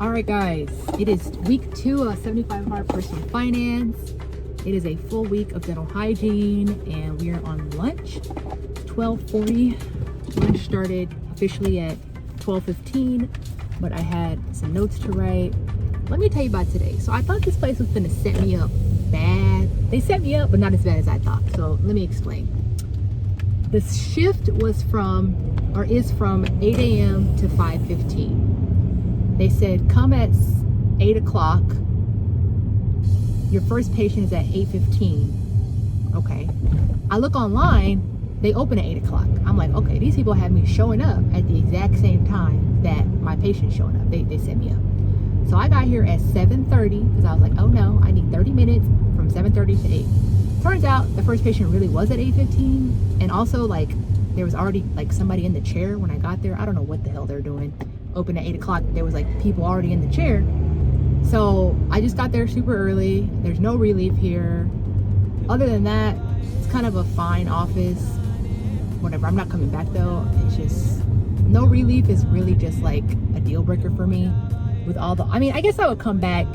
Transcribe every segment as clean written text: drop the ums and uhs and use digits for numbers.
All right, guys, it is week 2 of 75 Hard Personal Finance. It is a full week of dental hygiene, and we are on lunch. 12:40. Lunch started officially at 12:15, but I had some notes to write. Let me tell you about today. So I thought this place was gonna set me up bad. They set me up, but not as bad as I thought. So let me explain. The shift was is from 8 a.m. to 5:15. They said, come at 8 o'clock. Your first patient is at 8:15. Okay. I look online, they open at 8 o'clock. I'm like, okay, these people have me showing up at the exact same time that my patient's showing up. They set me up. So I got here at 7:30 because I was like, oh no, I need 30 minutes from 7:30 to 8. Turns out the first patient really was at 8:15. And also, like, there was already like somebody in the chair when I got there. I don't know what the hell they're doing. Open at 8 o'clock, there was like people already in the chair. So I just got there super early. There's no relief here. Other than that, it's kind of a fine office. Whatever, I'm not coming back though. It's just, no relief is really just like a deal breaker for me with all the, I mean, I guess I would come back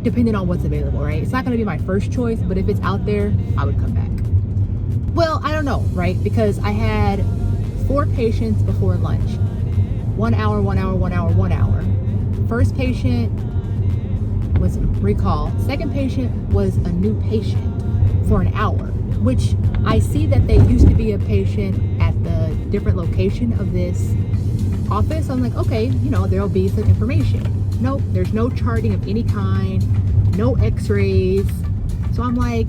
depending on what's available, right? It's not gonna be my first choice, but if it's out there, I would come back. Well, I don't know, right? Because I had 4 patients before lunch. 1 hour, 1 hour, 1 hour, 1 hour. First patient was recall. Second patient was a new patient for an hour, which I see that they used to be a patient at the different location of this office. I'm like, okay, you know, there'll be some information. Nope, there's no charting of any kind, no x-rays. So I'm like,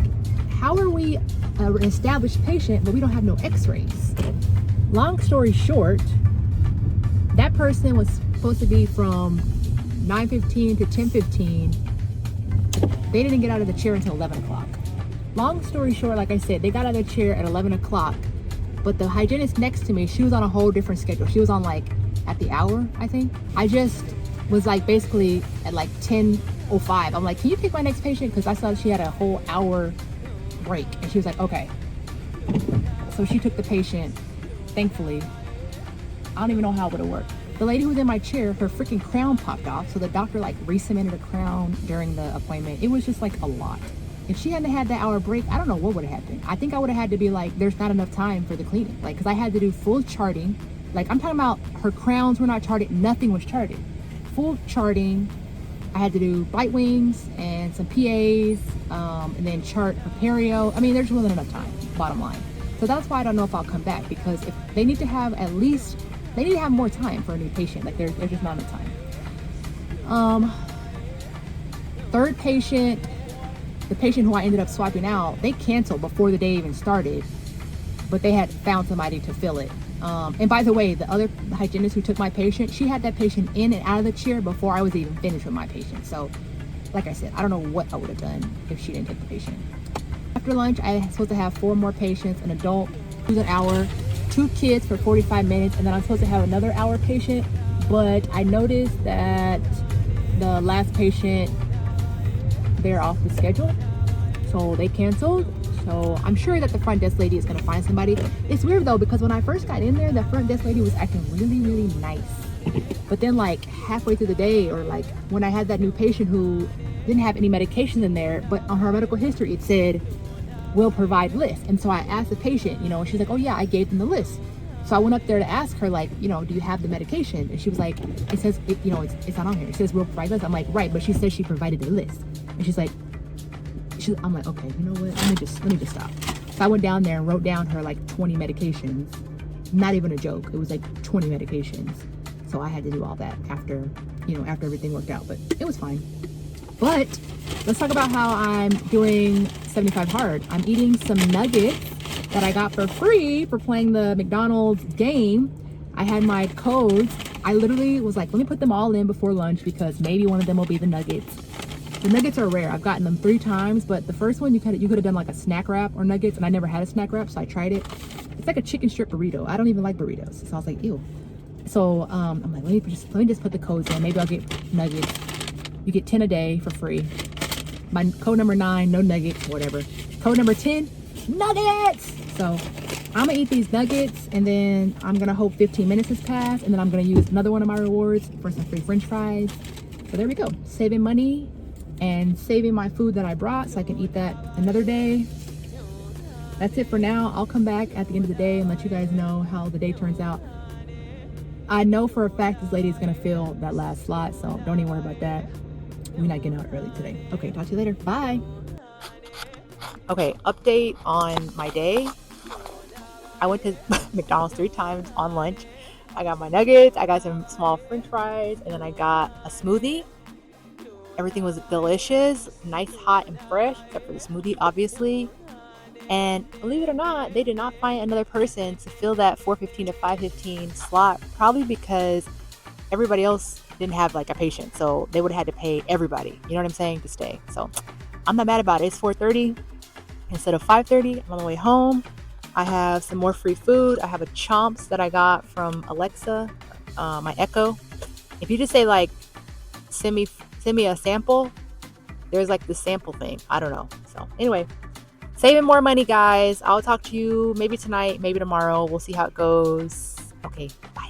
how are we an established patient, but we don't have no x-rays? Long story short, that person was supposed to be from 9:15 to 10:15. They didn't get out of the chair until 11 o'clock. Long story short, like I said, they got out of the chair at 11 o'clock, but the hygienist next to me, she was on a whole different schedule. She was on like at the hour, I think. I just was like basically at like 10:05. I'm like, can you take my next patient? Because I saw she had a whole hour break. And she was like, okay. So she took the patient, thankfully. I don't even know how it would have worked. The lady who was in my chair, her freaking crown popped off. So the doctor like re-cemented a crown during the appointment. It was just like a lot. If she hadn't had that hour break, I don't know what would have happened. I think I would have had to be like, there's not enough time for the cleaning. Like, cause I had to do full charting. Like, I'm talking about her crowns were not charted. Nothing was charted. Full charting. I had to do bitewings and some PAs, and then chart her perio. I mean, there just wasn't enough time, bottom line. So that's why I don't know if I'll come back, because if they need to have at least, they need to have more time for a new patient. Like, there's just not enough time. Third patient, the patient who I ended up swapping out, they canceled before the day even started, but they had found somebody to fill it. And by the way, the other hygienist who took my patient, she had that patient in and out of the chair before I was even finished with my patient. So like I said, I don't know what I would have done if she didn't take the patient. After lunch, I was supposed to have 4 more patients, an adult who's an hour, 2 kids for 45 minutes, and then I'm supposed to have another hour patient. But I noticed that the last patient, they're off the schedule, so they canceled. So I'm sure that the front desk lady is gonna find somebody. It's weird though, because when I first got in there, the front desk lady was acting really, really nice. But then like halfway through the day, or like when I had that new patient who didn't have any medications in there, but on her medical history, it said, will provide list. And so I asked the patient, you know, and she's like, oh yeah, I gave them the list. So I went up there to ask her, like, you know, do you have the medication? And she was like, it says, you know, it's not on here. It says we'll provide list. I'm like, right, but she says she provided the list. And she's like, I'm like, okay, you know what? Let me just stop. So I went down there and wrote down her like 20 medications. Not even a joke. It was like 20 medications. So I had to do all that after, you know, after everything worked out, but it was fine. But let's talk about how I'm doing 75 hard. I'm eating some nuggets that I got for free for playing the McDonald's game. I had my codes. I literally was like, let me put them all in before lunch because maybe one of them will be the nuggets. The nuggets are rare. I've gotten them 3 times, but the first one you could have done like a snack wrap or nuggets, and I never had a snack wrap, so I tried it. It's like a chicken strip burrito. I don't even like burritos, so I was like, ew. So I'm like, let me just put the codes in. Maybe I'll get nuggets. You get 10 a day for free. My code number 9, no nuggets, whatever. Code number 10, nuggets. So I'm gonna eat these nuggets, and then I'm gonna hope 15 minutes has passed, and then I'm gonna use another one of my rewards for some free French fries. So there we go, saving money and saving my food that I brought so I can eat that another day. That's it for now. I'll come back at the end of the day and let you guys know how the day turns out. I know for a fact this lady is gonna fill that last slot, so don't even worry about that. We're not getting out early today. Okay, talk to you later. Bye. Okay, update on my day. I went to McDonald's 3 times on lunch. I got my nuggets, I got some small French fries, and then I got a smoothie. Everything was delicious, nice, hot, and fresh, except for the smoothie, obviously. And believe it or not, they did not find another person to fill that 4:15 to 5:15 slot, probably because everybody else didn't have like a patient, so they would have had to pay everybody, you know what I'm saying, to stay. So I'm not mad about it. It's 4:30 instead of 5:30. I'm on my way home. I have some more free food. I have a Chomps that I got from Alexa, my Echo. If you just say like, send me a sample, there's like the sample thing. I don't know. So anyway, saving more money, guys. I'll talk to you maybe tonight, maybe tomorrow. We'll see how it goes. Okay, bye.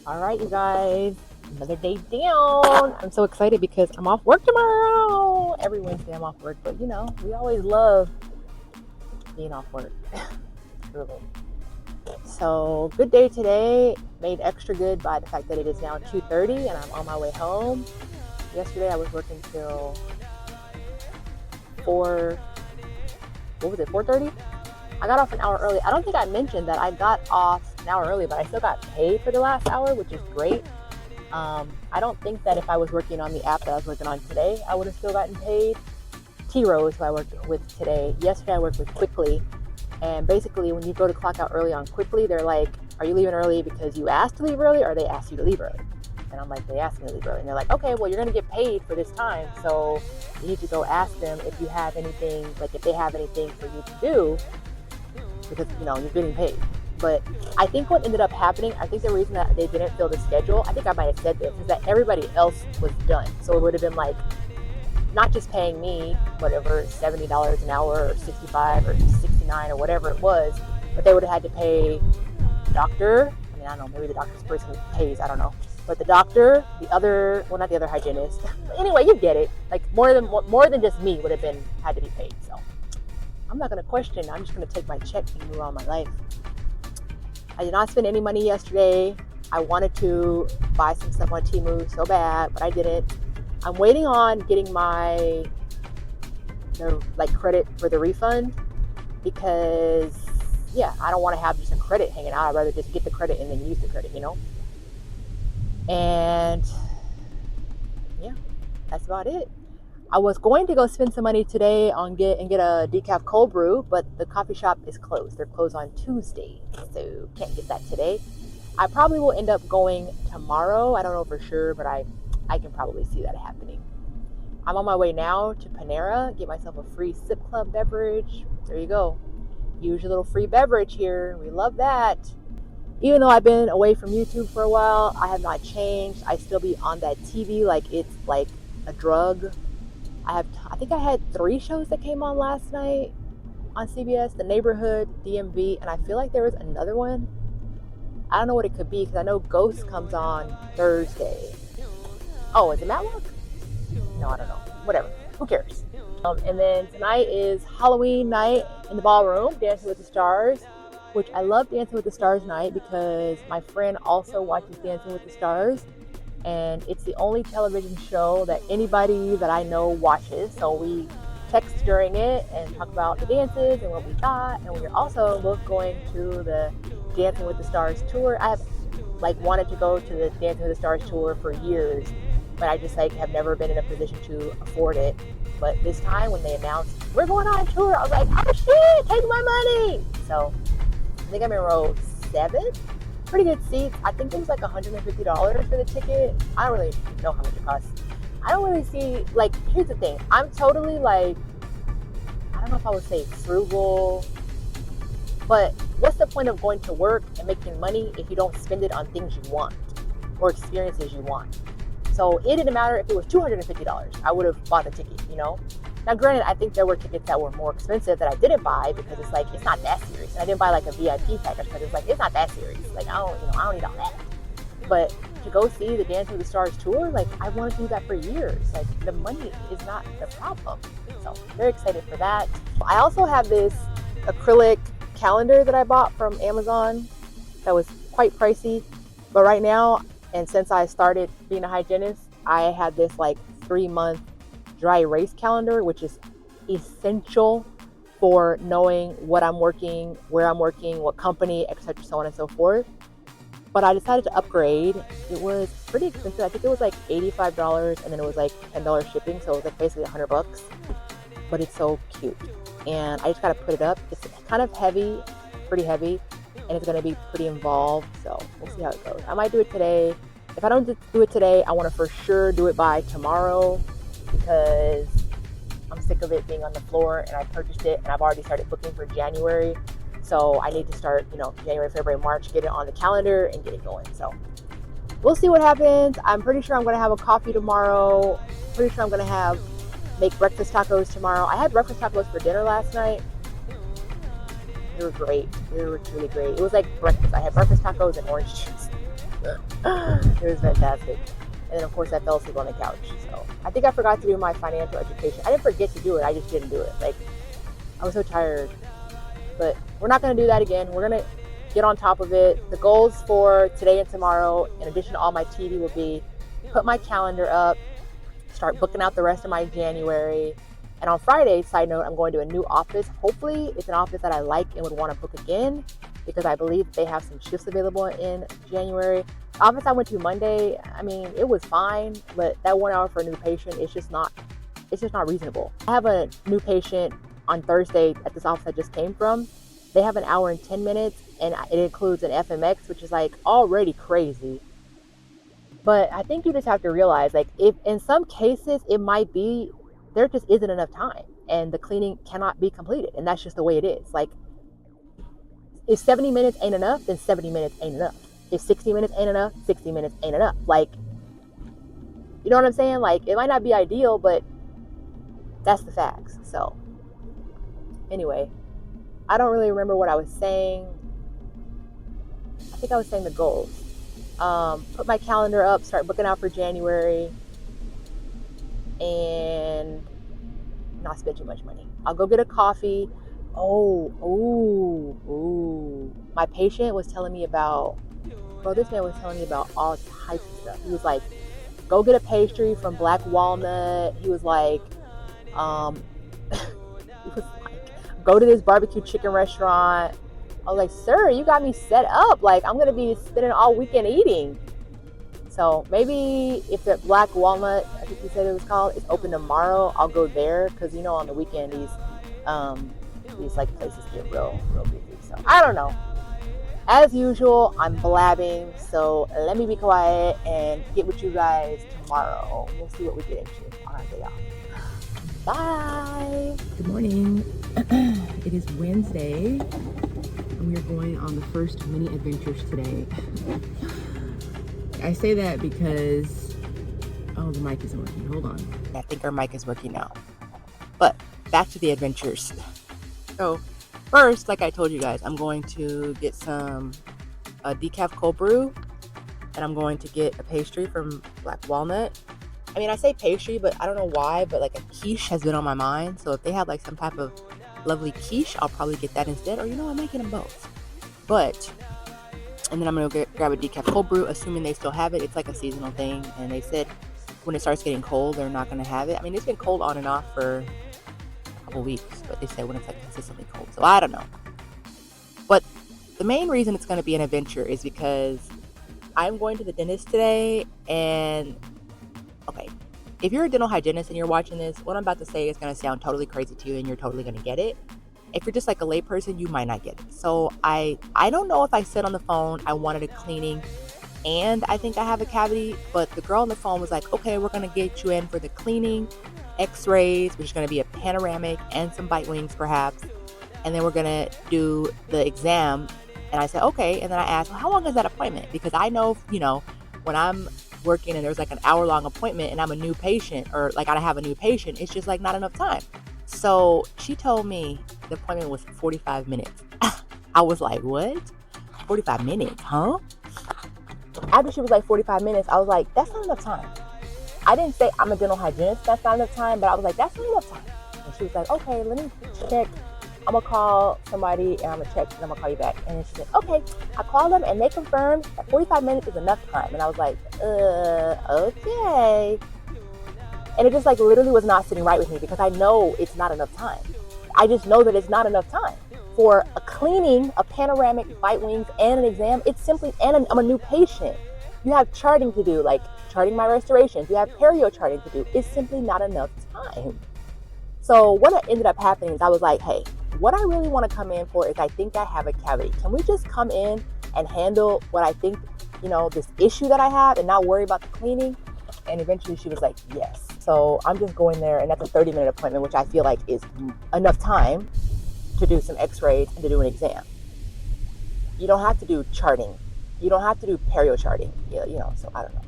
All right, you guys, another day down. I'm so excited because I'm off work tomorrow. Every Wednesday I'm off work, but you know, we always love being off work. Really. So good day today, made extra good by the fact that it is now 2:30 and I'm on my way home. Yesterday I was working till 4:30? I got off an hour early. I don't think I mentioned that I got off an hour early, but I still got paid for the last hour, which is great. I don't think that if I was working on the app that I was working on today, I would have still gotten paid. T-Row is who I worked with today. Yesterday I worked with Quickly, and basically when you go to clock out early on Quickly, they're like, are you leaving early because you asked to leave early, or they asked you to leave early? And I'm like, they asked me to leave early. And they're like, okay, well, you're going to get paid for this time, so you need to go ask them if you have anything, like if they have anything for you to do, because, you know, you're getting paid. But I think what ended up happening, I think the reason that they didn't fill the schedule, I think I might have said this, is that everybody else was done. So it would have been like, not just paying me, whatever, $70 an hour or 65 or 69 or whatever it was, but they would have had to pay the doctor. I mean, I don't know, maybe the doctor's person who pays, I don't know. But the doctor, the other, well, not the other hygienist. Anyway, you get it. Like more than just me would have had to be paid. So I'm not going to question. I'm just going to take my check and move on my life. I did not spend any money yesterday. I wanted to buy some stuff on Temu so bad, but I didn't. I'm waiting on getting my credit for the refund because, yeah, I don't want to have just a credit hanging out. I'd rather just get the credit and then use the credit, you know? And, yeah, that's about it. I was going to go spend some money today on get a decaf cold brew, but the coffee shop is closed. They're closed on Tuesday, so can't get that today. I probably will end up going tomorrow. I don't know for sure, but I can probably see that happening. I'm on my way now to Panera, get myself a free Sip Club beverage. There you go. Use your little free beverage here. We love that. Even though I've been away from YouTube for a while, I have not changed. I still be on that TV like it's like a drug. I think I had 3 shows that came on last night on CBS, The Neighborhood, DMV, and I feel like there was another one. I don't know what it could be because I know Ghost comes on Thursday. Oh, is it Matlock? No, I don't know. Whatever. Who cares? And then tonight is Halloween night in the ballroom, Dancing with the Stars, which I love Dancing with the Stars night because my friend also watches Dancing with the Stars. And it's the only television show that anybody that I know watches. So we text during it and talk about the dances and what we thought. And we are also both going to the Dancing with the Stars tour. I have wanted to go to the Dancing with the Stars tour for years, but I just have never been in a position to afford it. But this time when they announced we're going on tour, I was like, oh shit, take my money. So I think I'm in row 7. Pretty good seats. I think it was like $150 for the ticket. I don't really know how much it costs. I don't really see, like, here's the thing. I'm totally like, I don't know if I would say frugal, but what's the point of going to work and making money if you don't spend it on things you want or experiences you want? So it didn't matter if it was $250. I would have bought the ticket, you know? Now, granted, I think there were tickets that were more expensive that I didn't buy because it's like, it's not that serious. And I didn't buy like a VIP package because it's like, it's not that serious. Like, I don't need all that. But to go see the Dance with the Stars tour, like, I wanted to do that for years. Like, the money is not the problem. So very excited for that. I also have this acrylic calendar that I bought from Amazon that was quite pricey. But right now, and since I started being a hygienist, I had this like 3-month dry erase calendar, which is essential for knowing what I'm working, where I'm working, what company, etc., so on and so forth. But I decided to upgrade. It was pretty expensive. I think it was like $85, and then it was like $10 shipping, so it was like basically $100. But it's so cute, and I just gotta put it up. It's kind of heavy, pretty heavy, and it's gonna be pretty involved. So we'll see how it goes. I might do it today. If I don't do it today, I want to for sure do it by tomorrow because I'm sick of it being on the floor, and I purchased it, and I've already started booking for January. So I need to start, January, February, March, get it on the calendar and get it going. So we'll see what happens. I'm pretty sure I'm going to have a coffee tomorrow. Pretty sure I'm going to make breakfast tacos tomorrow. I had breakfast tacos for dinner last night. They were great. They were truly great. It was like breakfast. I had breakfast tacos and orange juice. It was fantastic. And then, of course, I fell asleep on the couch. So I think I forgot to do my financial education. I didn't forget to do it. I just didn't do it. Like, I was so tired. But we're not going to do that again. We're going to get on top of it. The goals for today and tomorrow, in addition to all my TV, will be put my calendar up, start booking out the rest of my January. And on Friday, side note, I'm going to a new office. Hopefully, it's an office that I like and would want to book again because I believe they have some shifts available in January. The office I went to Monday, I mean, it was fine, but that 1 hour for a new patient, it's just not reasonable. I have a new patient on Thursday at this office I just came from. They have an hour and 10 minutes, and it includes an FMX, which is like already crazy. But I think you just have to realize, like, if in some cases it might be there just isn't enough time and the cleaning cannot be completed, and that's just the way it is. Like, if 70 minutes ain't enough, then 70 minutes ain't enough. If 60 minutes ain't enough, 60 minutes ain't enough. Like, you know what I'm saying? Like, it might not be ideal, but that's the facts. So anyway, I don't really remember what I was saying. I think I was saying the goals. Put my calendar up, start booking out for January, and not spend too much money. I'll go get a coffee. My patient was telling me about, this man was telling me about all types of stuff. He was like, go get a pastry from Black Walnut. He was like, go to this barbecue chicken restaurant. I was like, sir, you got me set up. Like, I'm going to be spending all weekend eating. So maybe if the Black Walnut, I think you said it was called, is open tomorrow, I'll go there. Because, on the weekend, these like places get real busy. So I don't know. As usual, I'm blabbing. So let me be quiet and get with you guys tomorrow. We'll see what we get into on our day off. Bye. Good morning. It is Wednesday, and we are going on the first mini adventures today. I say that because, the mic isn't working. Hold on. I think our mic is working now. But back to the adventures. So first, like I told you guys, I'm going to get some decaf cold brew, and I'm going to get a pastry from Black Walnut. I mean, I say pastry, but I don't know why, but like a quiche has been on my mind. So if they have like some type of lovely quiche, I'll probably get that instead. Or, I'm making them both. And then I'm going to grab a decaf cold brew, assuming they still have it. It's like a seasonal thing. And they said when it starts getting cold, they're not going to have it. I mean, it's been cold on and off for a couple weeks, but they say when it's like consistently cold. So I don't know. But the main reason it's going to be an adventure is because I'm going to the dentist today, and okay, if you're a dental hygienist and you're watching this, what I'm about to say is going to sound totally crazy to you, and you're totally going to get it. If you're just like a layperson, you might not get it. So I don't know if I said on the phone I wanted a cleaning and I think I have a cavity. But the girl on the phone was like, okay, we're going to get you in for the cleaning, x-rays, which is going to be a panoramic and some bite wings perhaps. And then we're going to do the exam. And I said, okay. And then I asked, well, how long is that appointment? Because I know, when I'm working and there's like an hour-long appointment and I'm a new patient, or like I have a new patient, it's just like not enough time. So she told me the appointment was 45 minutes. I was like, what? 45 minutes, huh? After she was like 45 minutes, I was like, that's not enough time. I didn't say I'm a dental hygienist, that's not enough time, but I was like, that's not enough time. And she was like, okay, let me check. I'm gonna call somebody and I'm gonna check and I'm gonna call you back. And then she said, okay. I called them and they confirmed that 45 minutes is enough time. And I was like, okay. And it just like literally was not sitting right with me because I know it's not enough time. I just know that it's not enough time. For a cleaning, a panoramic, bite wings, and an exam, it's simply, and I'm a new patient. You have charting to do, like charting my restorations. You have perio charting to do. It's simply not enough time. So what ended up happening is I was like, hey, what I really want to come in for is I think I have a cavity. Can we just come in and handle what I think, this issue that I have and not worry about the cleaning? And eventually she was like, yes. So I'm just going there, and that's a 30-minute appointment, which I feel like is enough time to do some x-rays and to do an exam. You don't have to do charting. You don't have to do perio charting, so I don't know.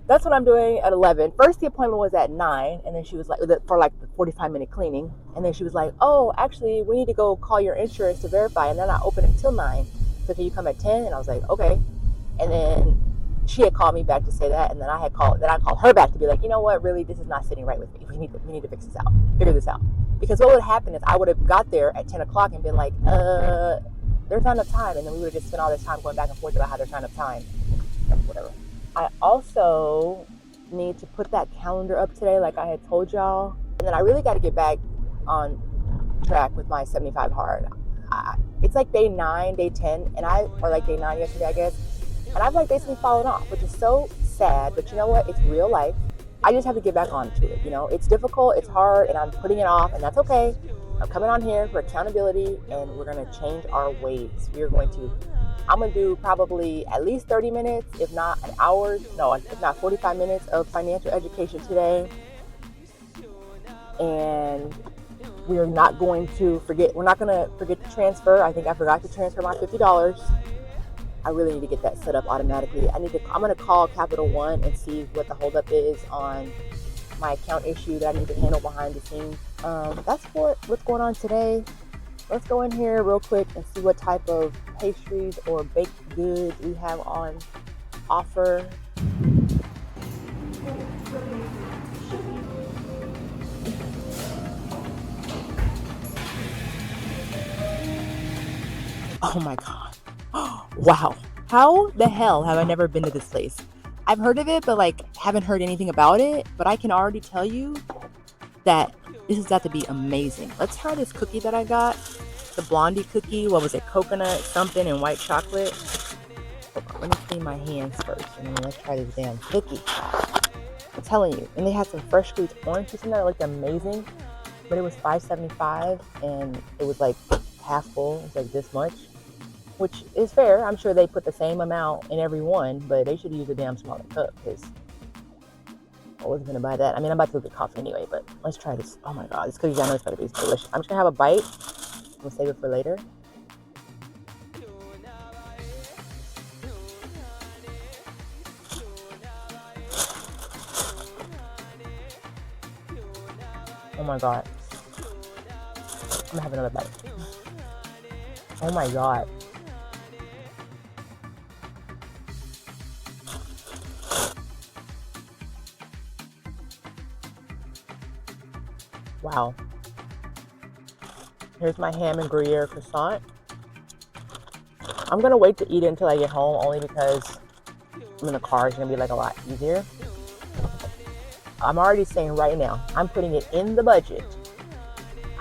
That's what I'm doing at 11. First, the appointment was at 9, and then she was like, for like the 45-minute cleaning. And then she was like, oh, actually, we need to go call your insurance to verify, and they're not open until 9. So can you come at 10? And I was like, okay. And then she had called me back to say that, and then I called her back to be like, you know what, really, this is not sitting right with me. We need to figure this out. Because what would happen is I would have got there at 10 o'clock and been like, there's not enough time. And then we would have just spent all this time going back and forth about how there's not enough time. Whatever. I also need to put that calendar up today like I had told y'all. And then I really got to get back on track with my 75 hard. It's like day 9, day 10, or like day 9 yesterday, I guess. And I've like basically fallen off, which is so sad. But you know what? It's real life. I just have to get back onto it. It's difficult, it's hard, and I'm putting it off, and that's okay. I'm coming on here for accountability, and we're going to change our ways. I'm going to do probably at least 30 minutes, if not an hour, if not 45 minutes of financial education today. And we're not going to forget to transfer. I think I forgot to transfer my $50. I really need to get that set up automatically. I'm going to call Capital One and see what the holdup is on my account issue that I need to handle behind the scenes. That's what's going on today. Let's go in here real quick and see what type of pastries or baked goods we have on offer. Oh my God. Wow. How the hell have I never been to this place? I've heard of it, but haven't heard anything about it. But I can already tell you that this has got to be amazing. Let's try this cookie that I got. The Blondie cookie. What was it? Coconut something and white chocolate. Hold on, let me clean my hands first. And then let's try this damn cookie. I'm telling you. And they had some fresh squeezed orange juice in there. It looked amazing. But it was $5.75 and it was like half full. It's like this much. Which is fair. I'm sure they put the same amount in every one, but they should use a damn smaller cup because I wasn't going to buy that. I mean, I'm about to go get coffee anyway, but let's try this. Oh my God, this cookie, I know it's going to be delicious. I'm just going to have a bite. We'll save it for later. Oh my God. I'm going to have another bite. Oh my God. Wow. Here's my ham and Gruyere croissant. I'm going to wait to eat it until I get home, only because I'm in the car. It's going to be a lot easier. I'm already saying right now, I'm putting it in the budget.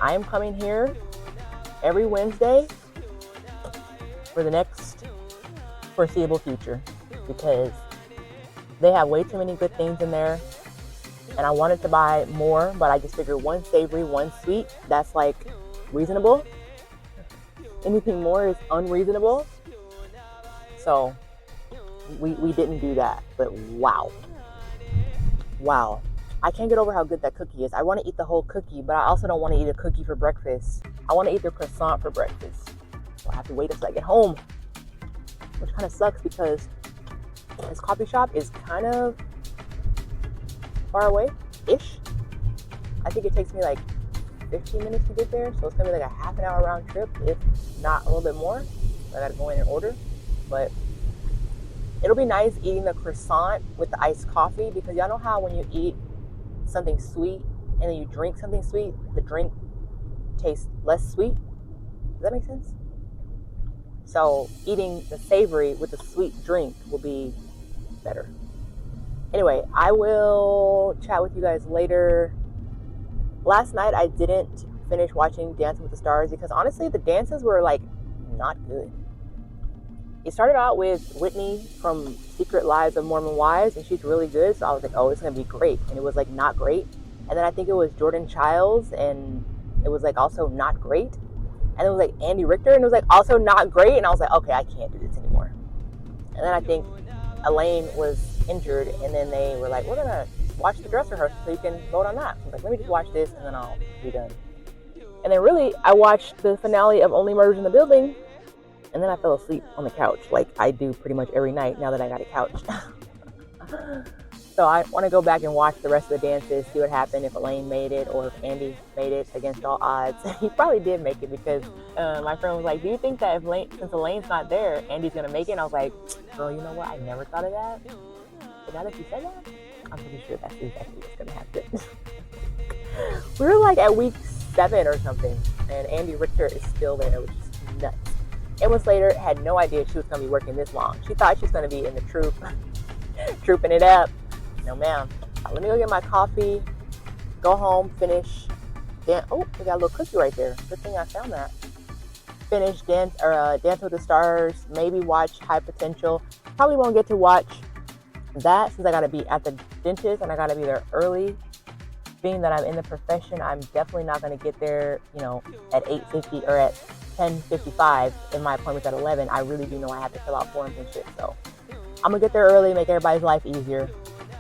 I am coming here every Wednesday for the next foreseeable future because they have way too many good things in there. And I wanted to buy more, but I just figured one savory, one sweet, that's reasonable. Anything more is unreasonable. So we didn't do that. But wow. I can't get over how good that cookie is. I want to eat the whole cookie, but I also don't want to eat a cookie for breakfast. I want to eat the croissant for breakfast. So I have to wait until I get home, which kind of sucks because this coffee shop is kind of far away-ish. I think it takes me like 15 minutes to get there, so it's gonna be like a half an hour round trip, if not a little bit more. So I gotta go in and order, but it'll be nice eating the croissant with the iced coffee, because y'all know how when you eat something sweet and then you drink something sweet, the drink tastes less sweet. Does that make sense? So eating the savory with the sweet drink will be better. Anyway, I will chat with you guys later. Last night I didn't finish watching Dancing with the Stars because honestly the dances were like not good. It started out with Whitney from Secret Lives of Mormon Wives, and she's really good, so I was like, oh, it's gonna be great. And it was like not great. And then I think it was Jordan Childs, and it was like also not great. And it was like Andy Richter, and it was like also not great. And I was like, okay, I can't do this anymore. And then I think Elaine was injured, and then they were like, we're gonna watch the dress rehearsal so you can vote on that. I was like, let me just watch this and then I'll be done. And then really I watched the finale of Only Murders in the Building, and then I fell asleep on the couch like I do pretty much every night now that I got a couch. So I want to go back and watch the rest of the dances, see what happened, if Elaine made it or if Andy made it against all odds. He probably did make it because my friend was like, do you think that since Elaine's not there, Andy's going to make it? And I was like, girl, you know what? I never thought of that. But now that you said that, I'm pretty sure that's exactly what's going to happen. We were like at week 7 or something, and Andy Richter is still there, which is nuts. And months later, had no idea she was going to be working this long. She thought she was going to be in the troop, trooping it up. No, ma'am. Let me go get my coffee, go home, finish. Oh, we got a little cookie right there. Good thing I found that. Finish Dance with the Stars. Maybe watch High Potential. Probably won't get to watch that since I got to be at the dentist and I got to be there early. Being that I'm in the profession, I'm definitely not going to get there, at 8:50 or at 10:55 if my appointment's at 11. I really do know I have to fill out forms and shit. So I'm going to get there early, make everybody's life easier.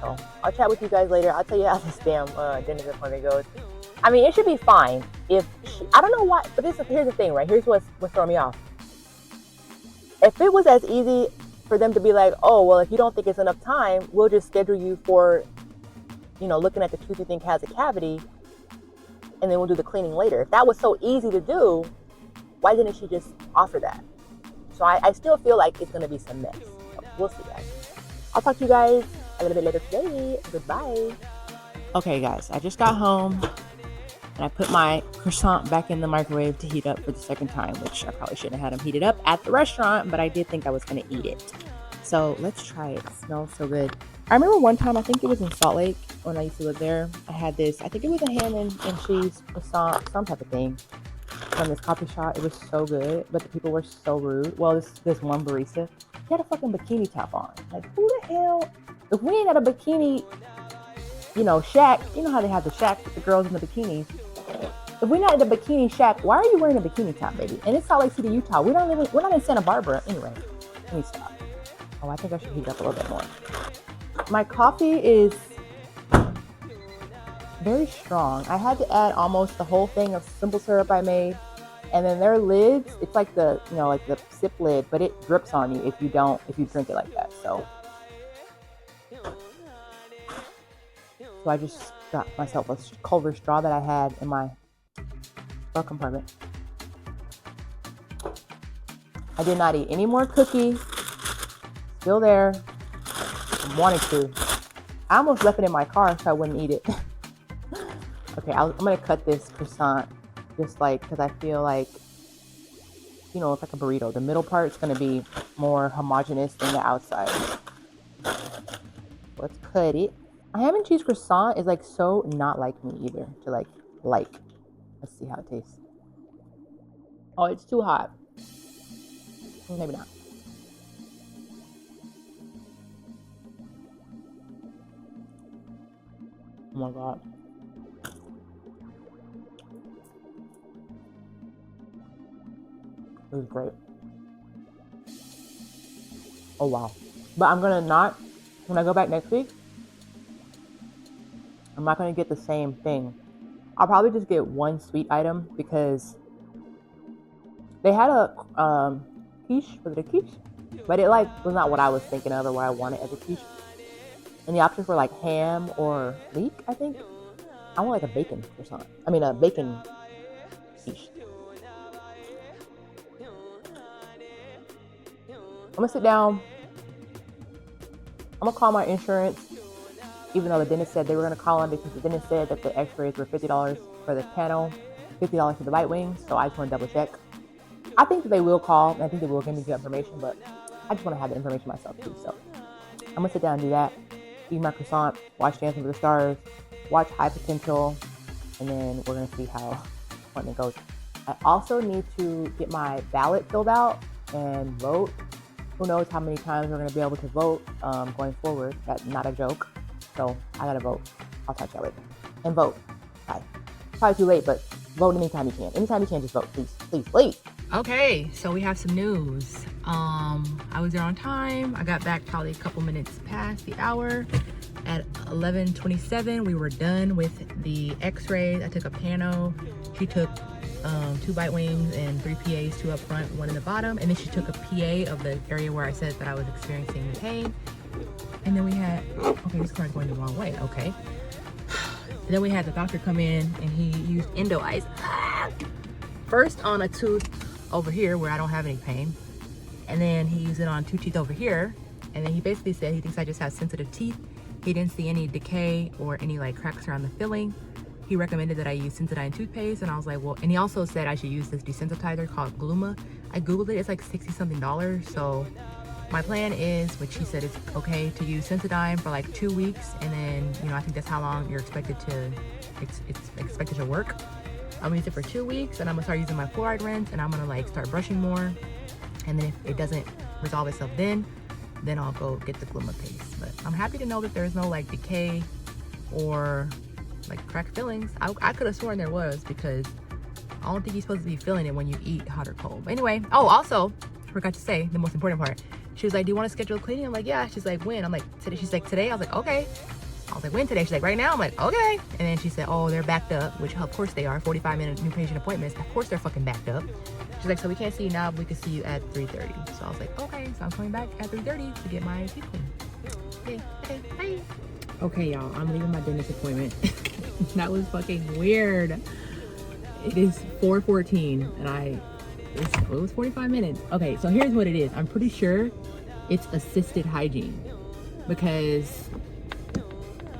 So I'll chat with you guys later. I'll tell you how this damn dentist appointment goes. I mean, it should be fine. I don't know why, but here's the thing, right? Here's what's throwing me off. If it was as easy for them to be like, oh, well, if you don't think it's enough time, we'll just schedule you for, looking at the tooth you think has a cavity, and then we'll do the cleaning later. If that was so easy to do, why didn't she just offer that? So I still feel like it's going to be some mess. So we'll see, guys. I'll talk to you guys a little bit later today. Goodbye. Okay, guys, I just got home. And I put my croissant back in the microwave to heat up for the second time, which I probably shouldn't have had them heated up at the restaurant, but I did think I was going to eat it. So let's try it. It smells so good. I remember one time, I think it was in Salt Lake when I used to live there. I had this, I think it was a ham and cheese croissant, some type of thing from this coffee shop. It was so good, but the people were so rude. Well, this one barista, he had a fucking bikini top on. Like, who the hell? If we ain't at a bikini, shack, you know how they have the shack with the girls in the bikinis. If we're not at the bikini shack, why are you wearing a bikini top, baby? And it's Salt Lake City, Utah. We're not in Santa Barbara. Anyway, let me stop. Oh, I think I should heat up a little bit more. My coffee is very strong. I had to add almost the whole thing of simple syrup I made. And then their lids, it's like the sip lid, but it drips on you if you drink it like that. So I just got myself a Culver straw that I had in my straw compartment. I did not eat any more cookie. Still there. I wanted to. I almost left it in my car so I wouldn't eat it. Okay, I'm going to cut this croissant just because I feel like, it's like a burrito. The middle part is going to be more homogeneous than the outside. Let's cut it. A ham and cheese croissant is so not like me either to like. Let's see how it tastes. Oh, it's too hot. Maybe not. Oh my god. It was great. Oh wow. But I'm gonna not, when I go back next week, I'm not gonna get the same thing. I'll probably just get one sweet item because they had a quiche. Was it a quiche? But it like was not what I was thinking of or what I wanted as a quiche. And the options were like ham or leek, I think. I want like a bacon croissant. I mean a bacon quiche. I'm gonna sit down. I'm gonna call my insurance, even though the dentist said they were gonna call them because the dentist said that the x-rays were $50 for the panel, $50 for the bitewings. So I just want to double check. I think that they will call, and I think they will give me good information, but I just want to have the information myself too. So I'm gonna sit down and do that, eat my croissant, watch Dancing with the Stars, watch High Potential, and then we're gonna see how appointment goes. I also need to get my ballot filled out and vote. Who knows how many times we're gonna be able to vote going forward. That's not a joke. So I gotta vote. I'll talk to you later. And vote. Bye. Probably too late, but vote anytime you can. Anytime you can, just vote, please, please, please. Okay, so we have some news. I was there on time. I got back probably a couple minutes past the hour. At 11:27, we were done with the x-rays. I took a pano. She took 2 bite wings and 3 PAs, 2 up front, 1 in the bottom. And then she took a PA of the area where I said that I was experiencing the pain. And then we had, okay, this car's going the wrong way, okay. And then we had the doctor come in and he used endo ice. First on a tooth over here where I don't have any pain. And then he used it on 2 teeth over here. And then he basically said he thinks I just have sensitive teeth. He didn't see any decay or any like cracks around the filling. He recommended that I use Sensodyne toothpaste, and I was like, well, and he also said I should use this desensitizer called Gluma. I Googled it, it's like $60-something. So my plan is, which he said it's okay to use Sensodyne for like 2 weeks, and then, you know, I think that's how long you're expected to, it's expected to work. I'm gonna use it for 2 weeks, and I'm gonna start using my fluoride rinse, and I'm gonna like start brushing more. And then if it doesn't resolve itself then I'll go get the Gluma paste. But I'm happy to know that there's no like decay or like cracked fillings. I could have sworn there was, because I don't think you're supposed to be feeling it when you eat hot or cold. But anyway, oh, also, forgot to say the most important part. She was like, do you want to schedule a cleaning? I'm like, yeah. She's like, when? I'm like, today. She's like, today? I was like, okay. I was like, when today? She's like, right now? I'm like, okay. And then she said, oh, they're backed up, which of course they are. 45-minute new patient appointments. Of course they're fucking backed up. She's like, so we can't see you now, but we can see you at 3:30. So I was like, okay. So I'm coming back at 3:30 to get my teeth cleaned. Okay, bye. Okay, y'all, I'm leaving my dentist appointment. That was fucking weird. It is 4:14 and it was 45 minutes. Okay, so here's what it is. I'm pretty sure it's assisted hygiene because,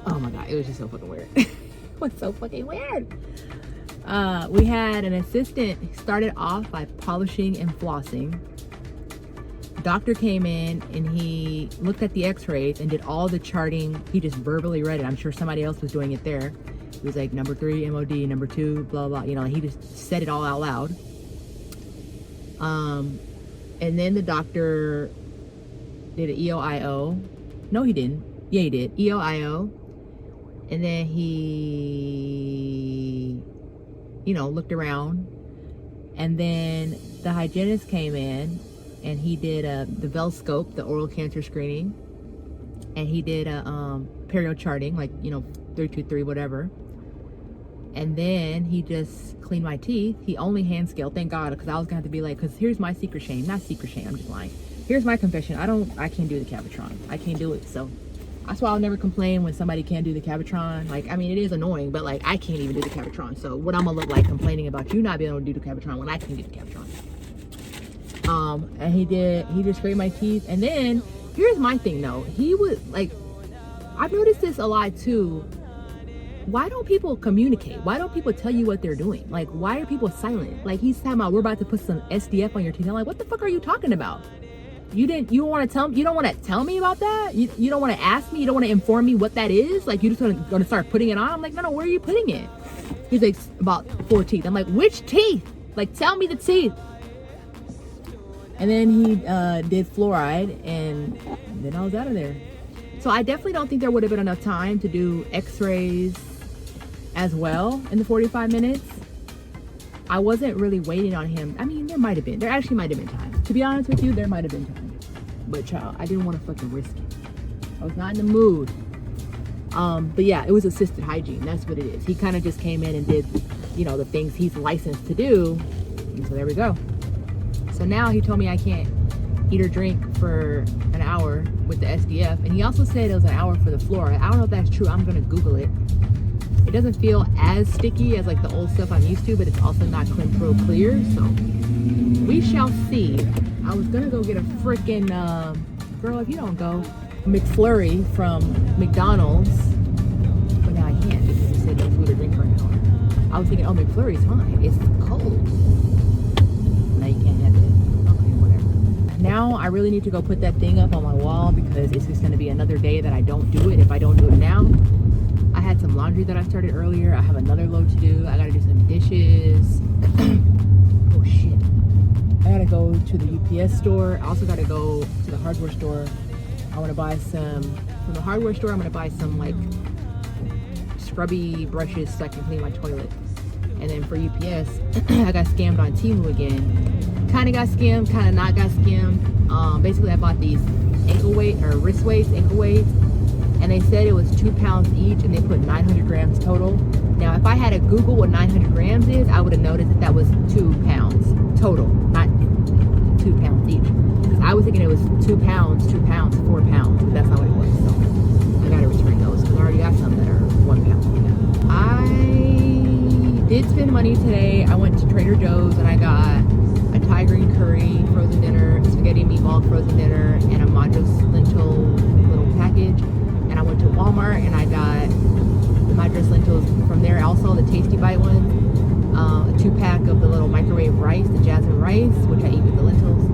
oh my God, it was just so fucking weird. It was so fucking weird. We had an assistant started off by polishing and flossing. Doctor came in and he looked at the x-rays and did all the charting. He just verbally read it. I'm sure somebody else was doing it there. He was like, number 3 MOD, number 2 blah blah, you know, he just said it all out loud. And then the doctor did an EOIO. No, he didn't. Yeah, he did. EOIO. And then he, you know, looked around. And then the hygienist came in and he did the Velscope, the oral cancer screening. And he did a perio charting, like, you know, 323, whatever. And then he just cleaned my teeth. He only hand scaled, thank God, because I was gonna have to be like, because here's my secret shame, not secret shame, I'm just lying. Here's my confession, I can't do the Cavitron. I can't do it, so that's why I'll never complain when somebody can't do the Cavitron. Like, I mean, it is annoying, but like, I can't even do the Cavitron. So what I'm gonna look like complaining about you not being able to do the Cavitron when I can do the Cavitron? And he just scraped my teeth. And then, here's my thing though. He was like, I've noticed this a lot too. Why don't people communicate? Why don't people tell you what they're doing? Like, why are people silent? Like, he's talking about, we're about to put some SDF on your teeth. I'm like, what the fuck are you talking about? You don't want to tell me about that? You don't want to ask me? You don't want to inform me what that is? Like, you just going to start putting it on? I'm like, no, where are you putting it? He's like, about 4 teeth. I'm like, which teeth? Like, tell me the teeth. And then he did fluoride, and then I was out of there. So I definitely don't think there would have been enough time to do x-rays as well in the 45 minutes. I wasn't really waiting on him. I mean, there actually might have been time. To be honest with you, there might have been time. But child, I didn't want to fucking risk it. I was not in the mood. But yeah, it was assisted hygiene. That's what it is. He kind of just came in and did, you know, the things he's licensed to do. And so there we go. So now he told me I can't eat or drink for an hour with the SDF. And he also said it was an hour for the fluoride. I don't know if that's true. I'm going to Google it. It doesn't feel as sticky as like the old stuff I'm used to, but it's also not Clinpro clear. So we shall see. I was going to go get a freaking, girl, if you don't go, McFlurry from McDonald's. But now I can't because you said no food or drink for an hour. I was thinking, oh, McFlurry's fine. It's cold. Now you can't have it. Okay, whatever. Now I really need to go put that thing up on my wall because it's just going to be another day that I don't do it if I don't do it now. I had some laundry that I started earlier. I have another load to do. I got to do some dishes. Oh, shit. I got to go to the UPS store. I also got to go to the hardware store. I want to buy some, from the hardware store, I'm going to buy some like scrubby brushes so I can clean my toilet. And then for UPS, I got scammed on Temu again. Kind of got scammed, kind of not got scammed. Basically, I bought these ankle weight or wrist weights, ankle weights, and they said it was 2 pounds each, and they put 900 grams total. Now, if I had to Google what 900 grams is, I would have noticed that that was 2 pounds total, not 2 pounds each. Because I was thinking it was 2 pounds, 4 pounds, but that's not what it was. So I gotta return those because I already got some that are 1 pound. I did spend money today. I went to Trader Joe's and I got a Thai green curry frozen dinner, spaghetti and meatball frozen dinner, and a Madras lentil little package. And I went to Walmart and I got the Madras lentils from there. Also the Tasty Bite one, a 2-pack of the little microwave rice, the jasmine rice, which I eat with the lentils.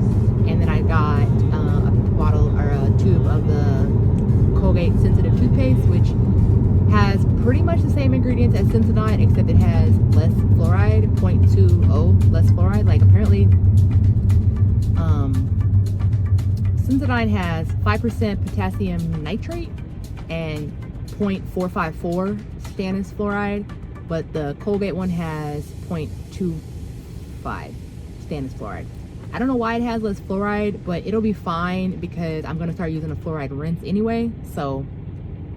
And then I got a bottle or a tube of the Colgate Sensitive toothpaste, which has pretty much the same ingredients as Sensodyne, except it has less fluoride, 0.20 less fluoride. Like apparently, Sensodyne has 5% potassium nitrate and 0.454 stannous fluoride, but the Colgate one has 0.25 stannous fluoride. I don't know why it has less fluoride, but it'll be fine because I'm going to start using a fluoride rinse anyway, so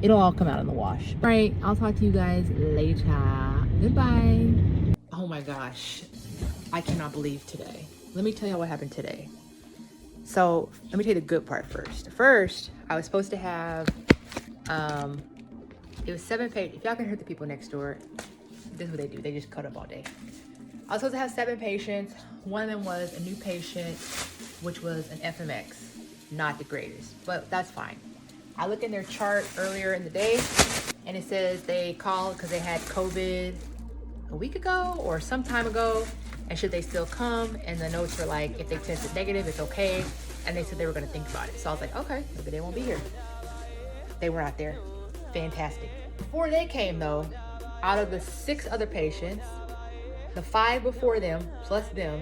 it'll all come out in the wash. All right, I'll talk to you guys later. Goodbye. Oh my gosh, I cannot believe today. Let me tell you what happened today. So let me tell you the good part first. First, I was supposed to have, it was 7 pages. If y'all can hear the people next door, this is what they do. They just cut up all day. I was supposed to have 7 patients. One of them was a new patient, which was an FMX, not the greatest, but that's fine. I look in their chart earlier in the day and it says they called because they had COVID a week ago or some time ago, and should they still come? And the notes were like, if they tested negative, it's okay. And they said they were gonna think about it. So I was like, okay, maybe they won't be here. They were out there, fantastic. Before they came though, out of the 6 other patients, the 5 before them, plus them,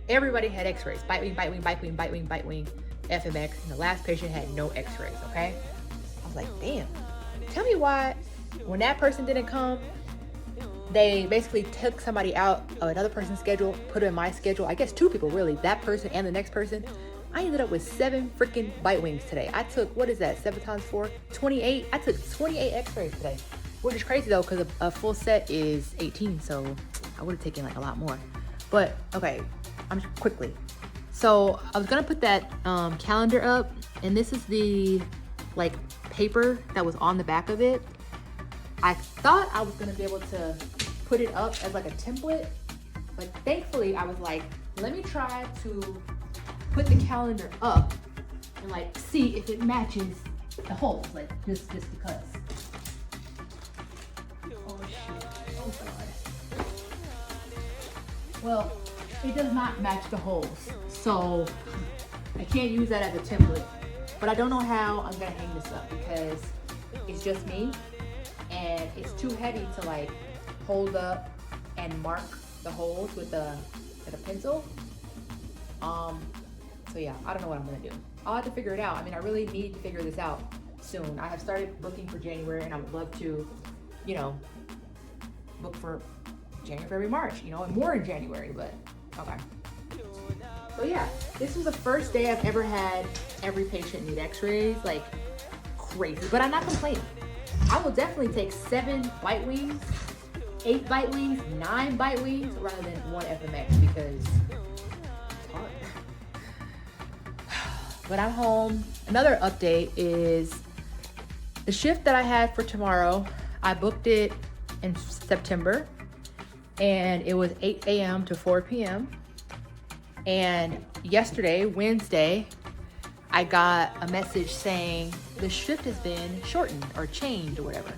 everybody had x-rays. Bitewing, bitewing, bitewing, bitewing, bitewing, FMX, and the last patient had no x-rays, okay? I was like, damn. Tell me why, when that person didn't come, they basically took somebody out of another person's schedule, put it in my schedule. I guess 2 people really, that person and the next person. I ended up with 7 freaking bitewings today. I took, what is that, 7 times 4? 28. I took 28 x-rays today, which is crazy though, because a full set is 18, so I would have taken like a lot more. But okay, I'm quickly. So I was gonna put that calendar up, and this is the like paper that was on the back of it. I thought I was gonna be able to put it up as like a template, but thankfully I was like, let me try to put the calendar up and like see if it matches the holes, like just because. Oh shit, oh god. Well, it does not match the holes, so I can't use that as a template. But I don't know how I'm gonna hang this up because it's just me, and it's too heavy to like hold up and mark the holes with a pencil. So yeah, I don't know what I'm gonna do. I'll have to figure it out. I mean, I really need to figure this out soon. I have started looking for January, and I would love to, you know, book for January, February, March, you know, and more in January, but okay. So yeah, this was the first day I've ever had every patient need x-rays, like crazy. But I'm not complaining. I will definitely take 7 bitewings, 8 bitewings, 9 bitewings rather than 1 FMX because it's hard. But I'm home. Another update is the shift that I had for tomorrow. I booked it in September and it was 8 a.m. to 4 p.m. And yesterday, Wednesday, I got a message saying the shift has been shortened or changed or whatever.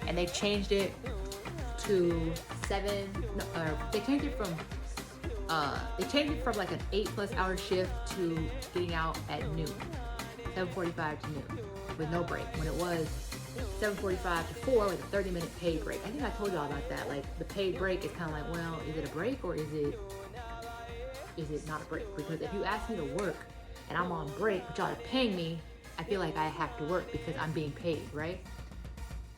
And they changed it to 7, they changed it from like an 8+ hour shift to getting out at noon, 7:45 to noon with no break. When it was 7:45 to 4 with a 30-minute paid break. I think I told y'all about that. Like the paid break is kind of like, well, is it a break or is it not a break? Because if you ask me to work and I'm on break, but y'all are paying me, I feel like I have to work because I'm being paid, right?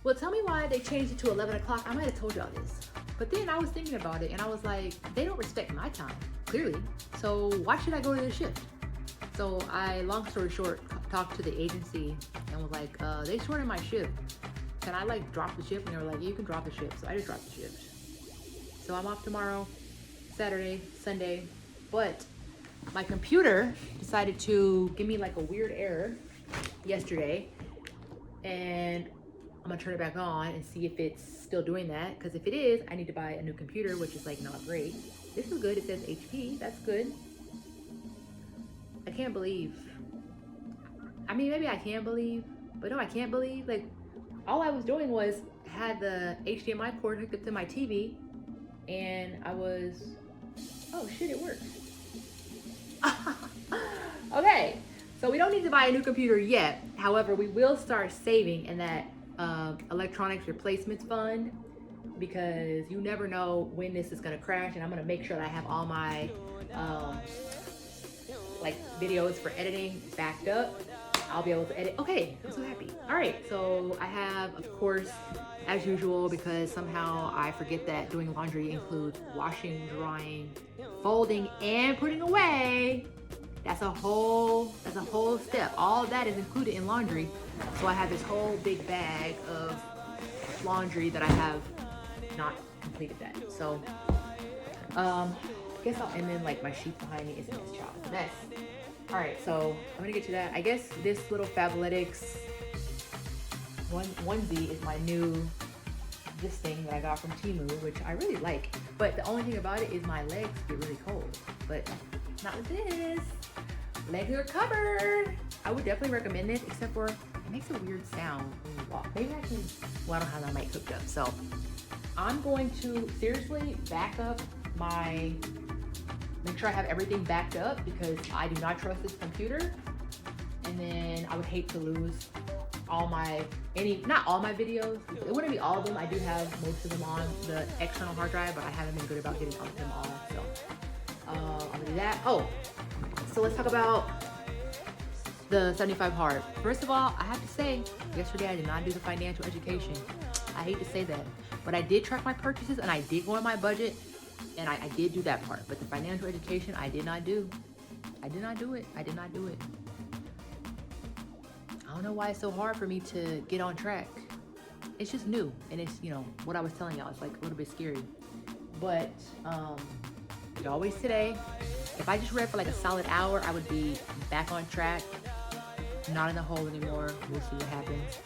Well, tell me why they changed it to 11 o'clock. I might have told y'all this. But then I was thinking about it and I was like, they don't respect my time, clearly. So why should I go to the shift? So I, long story short, talked to the agency and was like, they shortened my shift. Can I like drop the shift? And they were like, you can drop the shift. So I just dropped the shift. So I'm off tomorrow, Saturday, Sunday. But my computer decided to give me like a weird error yesterday. And I'm gonna turn it back on and see if it's still doing that. Because if it is, I need to buy a new computer, which is like not great. This is good, it says HP, that's good. I can't believe. I mean, maybe I can believe, but no, I can't believe. Like, all I was doing was had the HDMI cord hooked up to my TV, and I was, oh shit, it works. Okay, so we don't need to buy a new computer yet. However, we will start saving in that electronics replacements fund because you never know when this is gonna crash, and I'm gonna make sure that I have all my like videos for editing backed up. I'll be able to edit. Okay, I'm so happy. All right, so I have, of course, as usual, because somehow I forget that doing laundry includes washing, drying, folding, and putting away. That's a whole step. All of that is included in laundry. So I have this whole big bag of laundry that I have not completed that. So, I guess and then like my sheets behind me is a mess, child. It's a mess. All right, so I'm gonna get to that. I guess this little Fabletics onesie is my new, this thing that I got from Temu, which I really like. But the only thing about it is my legs get really cold. But not with this. Legs are covered. I would definitely recommend this, except for it makes a weird sound when you walk. Maybe I can, well, I don't have my mic hooked up. So I'm going to seriously back up make sure I have everything backed up because I do not trust this computer. And then I would hate to lose not all my videos. It wouldn't be all of them. I do have most of them on the external hard drive, but I haven't been good about getting them all. So I'm gonna do that. Oh, so let's talk about the 75 hard. First of all, I have to say, yesterday I did not do the financial education. I hate to say that, but I did track my purchases and I did go on my budget. And I did do that part, but the financial education, I did not do. I did not do it. I don't know why it's so hard for me to get on track. It's just new, and it's, what I was telling y'all, it's like a little bit scary. But, it always today, if I just read for like a solid hour, I would be back on track, not in the hole anymore. We'll see what happens.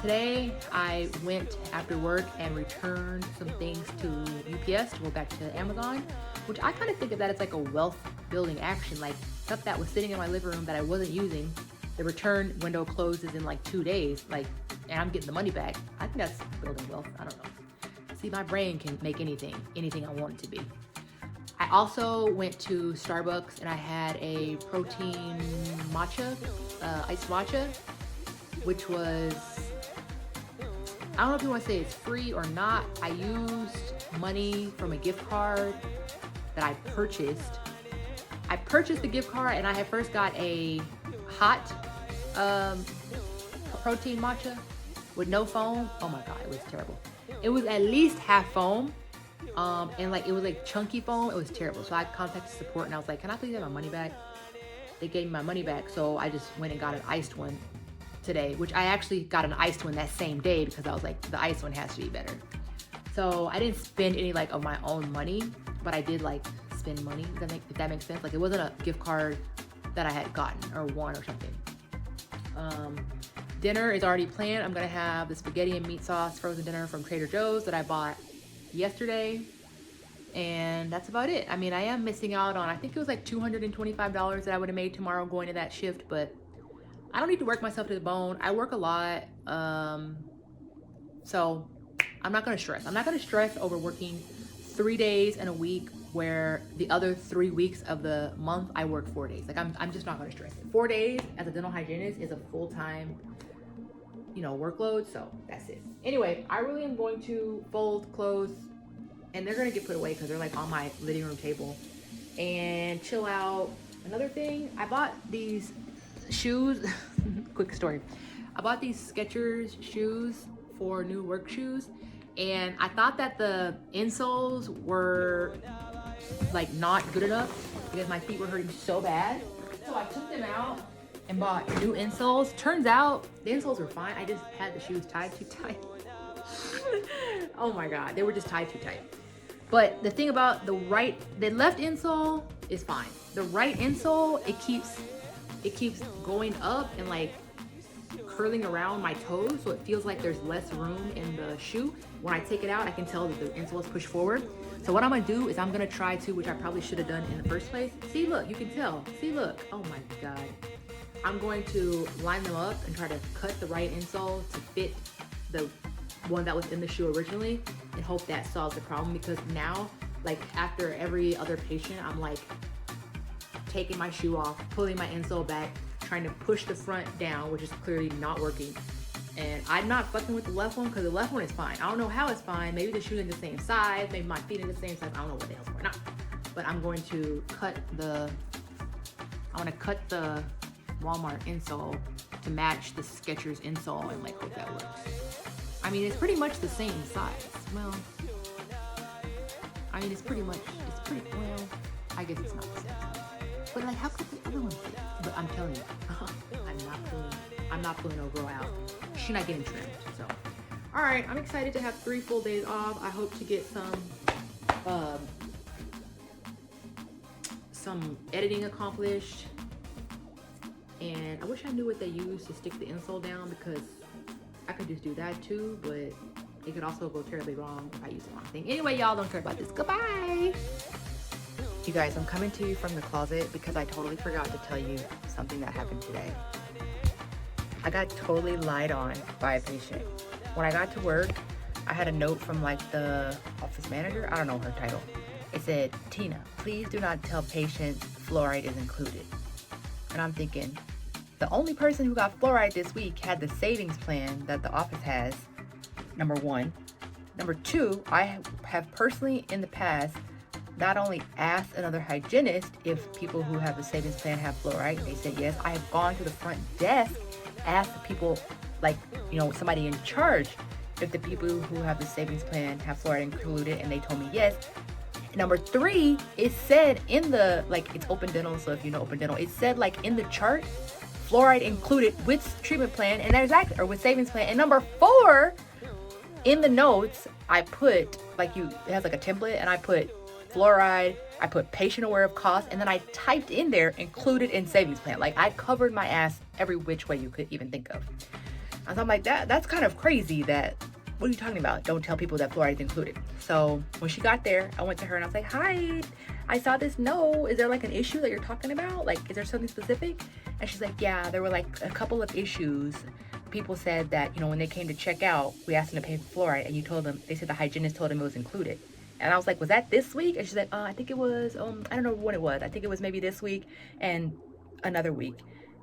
Today I went after work and returned some things to UPS to go back to Amazon, which I kind of think of that as like a wealth building action, like stuff that was sitting in my living room that I wasn't using. The return window closes in like 2 days, and I'm getting the money back. I think that's building wealth. I don't know. See, my brain can make anything I want it to be. I also went to Starbucks and I had a protein matcha, iced matcha, which was, I don't know if you want to say it's free or not. I used money from a gift card that I purchased. I purchased the gift card and I had first got a hot protein matcha with no foam. Oh my God, it was terrible. It was at least half foam. And it was like chunky foam. It was terrible. So I contacted support and I was like, can I please have my money back? they gave me my money back. So I just went and got an iced one today, which I actually got an iced one that same day because I was like, the iced one has to be better. So I didn't spend any like of my own money, but I did like spend money, if that makes sense. Like it wasn't a gift card that I had gotten or won or something. Dinner is already planned. I'm gonna have the spaghetti and meat sauce frozen dinner from Trader Joe's that I bought yesterday. And that's about it. I mean, I am missing out on, I think it was like $225 that I would have made tomorrow going to that shift, but I don't need to work myself to the bone. I work a lot. So I'm not gonna stress. I'm not gonna stress over working 3 days in a week where the other 3 weeks of the month I work 4 days. Like I'm just not gonna stress it. 4 days as a dental hygienist is a full-time, you know, workload. So that's it. Anyway, I really am going to fold clothes and they're gonna get put away because they're like on my living room table and chill out. Another thing, I bought these shoes. Quick story. I bought these Skechers shoes for new work shoes, and I thought that the insoles were like not good enough because my feet were hurting so bad. So I took them out and bought new insoles. Turns out the insoles were fine. I just had the shoes tied too tight. Oh my God, they were just tied too tight. But the thing about the left insole is fine. The right insole, it keeps going up and like curling around my toes, so it feels like there's less room in the shoe. When I take it out, I can tell that the insole is pushed forward. So what I'm gonna do is I'm gonna try to, which I probably should have done in the first place. See, look, you can tell. See, look. Oh my God. I'm going to line them up and try to cut the right insole to fit the one that was in the shoe originally and hope that solves the problem, because now, like after every other patient, I'm like taking my shoe off, pulling my insole back, trying to push the front down, which is clearly not working. And I'm not fucking with the left one because the left one is fine. I don't know how it's fine. Maybe the shoe's in the same size, maybe my feet in the same size. I don't know what the hell's going on. But I'm going to cut the Walmart insole to match the Skechers insole and like hope that works. I mean, it's pretty much the same size. Well, I mean, it's pretty, well, I guess it's not the same size. But like, how could the other one fit? But I'm telling you, I'm not pulling no girl out. She's not getting trimmed, so. All right, I'm excited to have 3 full days off. I hope to get some editing accomplished. And I wish I knew what they use to stick the insole down, because I could just do that too, but it could also go terribly wrong if I use the wrong thing. Anyway, y'all, don't care about this. Goodbye. You guys, I'm coming to you from the closet because I totally forgot to tell you something that happened today. I got totally lied on by a patient. When I got to work, I had a note from like the office manager. I don't know her title. It said, "Tina, please do not tell patients fluoride is included." And I'm thinking, the only person who got fluoride this week had the savings plan that the office has, number one. Number two, I have personally in the past not only asked another hygienist if people who have the savings plan have fluoride. They said yes. I have gone to the front desk, asked the people, like, you know, somebody in charge, if the people who have the savings plan have fluoride included, and they told me yes. Number three, it said in the, like, it's open dental, so if you know open dental, it said like in the chart, fluoride included with treatment plan, and there's actually, or with savings plan. And number four, in the notes, I put, like, it has like a template, and I put fluoride, I put patient aware of cost, and then I typed in there included in savings plan. Like, I covered my ass every which way you could even think of. And so I'm like, that's kind of crazy. That, what are you talking about? Don't tell people that fluoride is included. So when she got there, I went to her and I was like, "Hi, I saw this note. Is there like an issue that you're talking about? Like, is there something specific?" And she's like, "Yeah, there were like a couple of issues. People said that, you know, when they came to check out, we asked them to pay for fluoride, and you told them," they said the hygienist told them it was included. And I was like, "Was that this week?" And she's like, "I think it was, I don't know when it was. I think it was maybe this week and another week."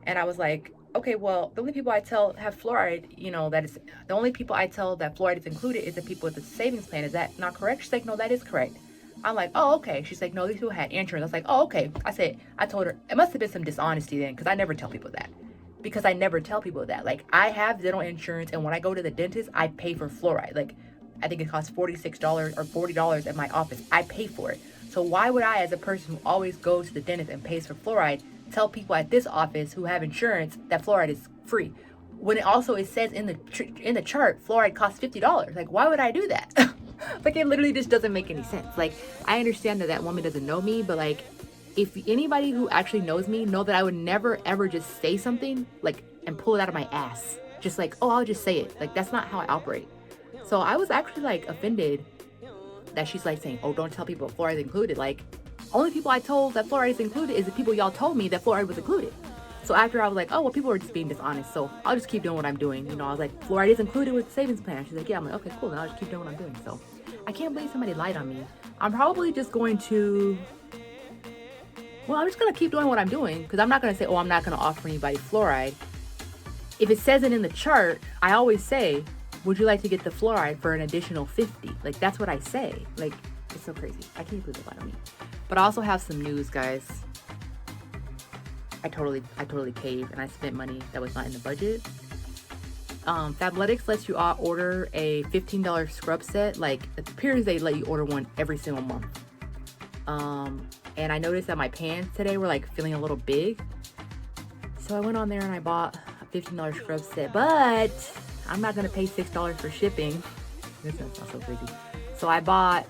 And I was like, "Okay, well, the only people I tell have fluoride, you know, that is, the only people I tell that fluoride is included is the people with the savings plan. Is that not correct?" She's like, "No, that is correct." I'm like, "Oh, okay." She's like, "No, these people had insurance." I was like, "Oh, okay." I told her, it must have been some dishonesty then, because I never tell people that. Because I never tell people that. Like, I have dental insurance, and when I go to the dentist, I pay for fluoride. Like, I think it costs $46 or $40 at my office. I pay for it. So why would I, as a person who always goes to the dentist and pays for fluoride, tell people at this office who have insurance that fluoride is free, when it says in the chart fluoride costs $50. Like, why would I do that? Like, it literally just doesn't make any sense. Like, I understand that woman doesn't know me, but like, if anybody who actually knows me know that I would never ever just say something like and pull it out of my ass, just like, oh, I'll just say it. Like, that's not how I operate. So I was actually like offended that she's like saying, oh, don't tell people fluoride is included. Like, only people I told that fluoride is included is the people y'all told me that fluoride was included. So after I was like, oh, well, people are just being dishonest, so I'll just keep doing what I'm doing. You know, I was like, fluoride is included with the savings plan. She's like, yeah. I'm like, okay, cool. Then I'll just keep doing what I'm doing. So I can't believe somebody lied on me. I'm probably just going to, well, I'm just going to keep doing what I'm doing, because I'm not going to say, oh, I'm not going to offer anybody fluoride. If it says it in the chart, I always say, would you like to get the fluoride for an additional $50? Like, that's what I say. Like, it's so crazy. I can't believe they lied on me. But I also have some news, guys. I totally caved and I spent money that was not in the budget. Fabletics lets you order a $15 scrub set. Like, it appears they let you order one every single month. And I noticed that my pants today were like feeling a little big. So I went on there and I bought a $15 scrub set, but I'm not gonna pay $6 for shipping. This sounds not so crazy. So I bought,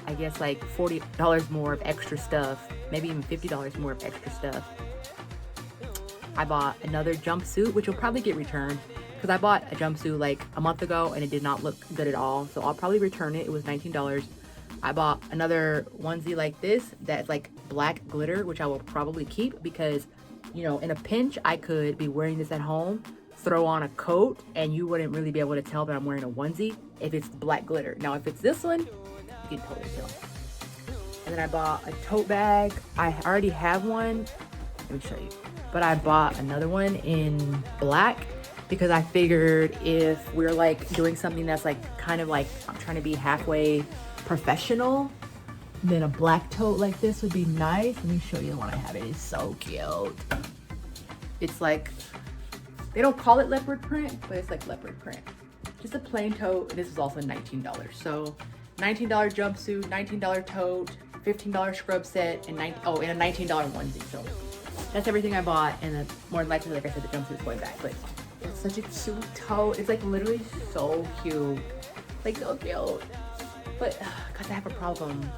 I guess, like $40 more of extra stuff, maybe even $50 more of extra stuff. I bought another jumpsuit, which will probably get returned, because I bought a jumpsuit like a month ago and it did not look good at all. So I'll probably return it. It was $19. I bought another onesie like this that's like black glitter, which I will probably keep because, you know, in a pinch, I could be wearing this at home, throw on a coat, and you wouldn't really be able to tell that I'm wearing a onesie if it's black glitter. Now, if it's this one, you can totally tell. And then I bought a tote bag. I already have one. Let me show you. But I bought another one in black because I figured if we're like doing something that's like kind of like I'm trying to be halfway professional, then a black tote like this would be nice. Let me show you the one I have. It is so cute. It's like, they don't call it leopard print, but it's like leopard print. Just a plain tote. This is also $19. So $19 jumpsuit, $19 tote, $15 scrub set, and and a $19 onesie. So that's everything I bought, and then more than likely, like I said, the jumpsuit's going back. But it's such a cute tote. It's like literally so cute. Like, so cute. But guys, I have a problem.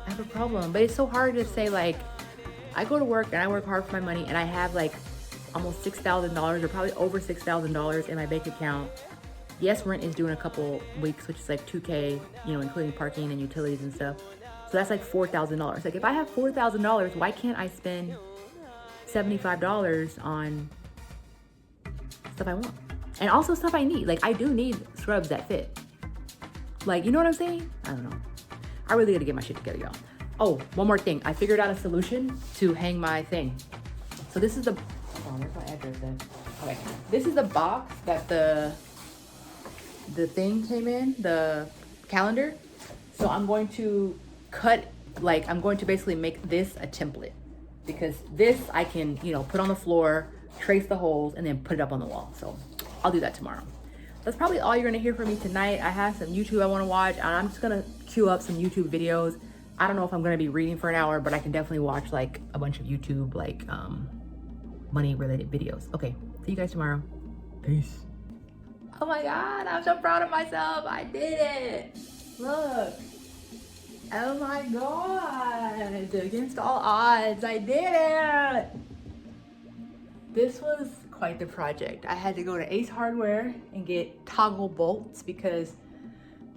But it's so hard to say, like, I go to work and I work hard for my money and I have like almost $6,000 or probably over $6,000 in my bank account. Yes, rent is due in a couple weeks, which is like $2K, you know, including parking and utilities and stuff. So that's like $4,000. Like, if I have $4,000, why can't I spend $75 on stuff I want? And also stuff I need. Like, I do need scrubs that fit. Like, you know what I'm saying? I don't know. I really gotta get my shit together, y'all. Oh, one more thing. I figured out a solution to hang my thing. So this is the, oh, where's my address then? Okay, this is the box that the thing came in, the calendar. So I'm going to I'm going to basically make this a template, because this I can, you know, put on the floor, trace the holes, and then put it up on the wall. So I'll do that tomorrow. That's probably all you're gonna hear from me tonight. I have some YouTube I wanna watch, and I'm just gonna queue up some YouTube videos. I don't know if I'm gonna be reading for an hour, but I can definitely watch like a bunch of YouTube, like money related videos. Okay, see you guys tomorrow. Peace. Oh my God, I'm so proud of myself. I did it. Look. Oh my God. Against all odds, I did it. This was quite the project. I had to go to Ace Hardware and get toggle bolts because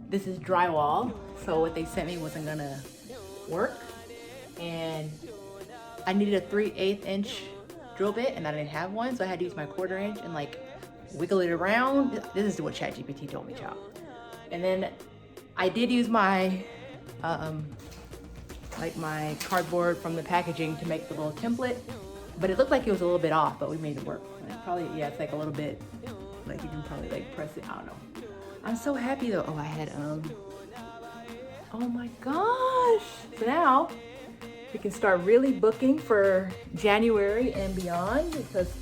this is drywall. So what they sent me wasn't gonna work. And I needed a 3/8 inch drill bit and I didn't have one. So I had to use my 1/4 inch and like wiggle it around. This is what ChatGPT told me, child. And then I did use my like my cardboard from the packaging to make the little template, but it looked like it was a little bit off, but we made it work. Like, probably, yeah, it's like a little bit, like you can probably like press it, I don't know. I'm so happy though. Oh, I had oh my gosh. So now we can start really booking for January and beyond, because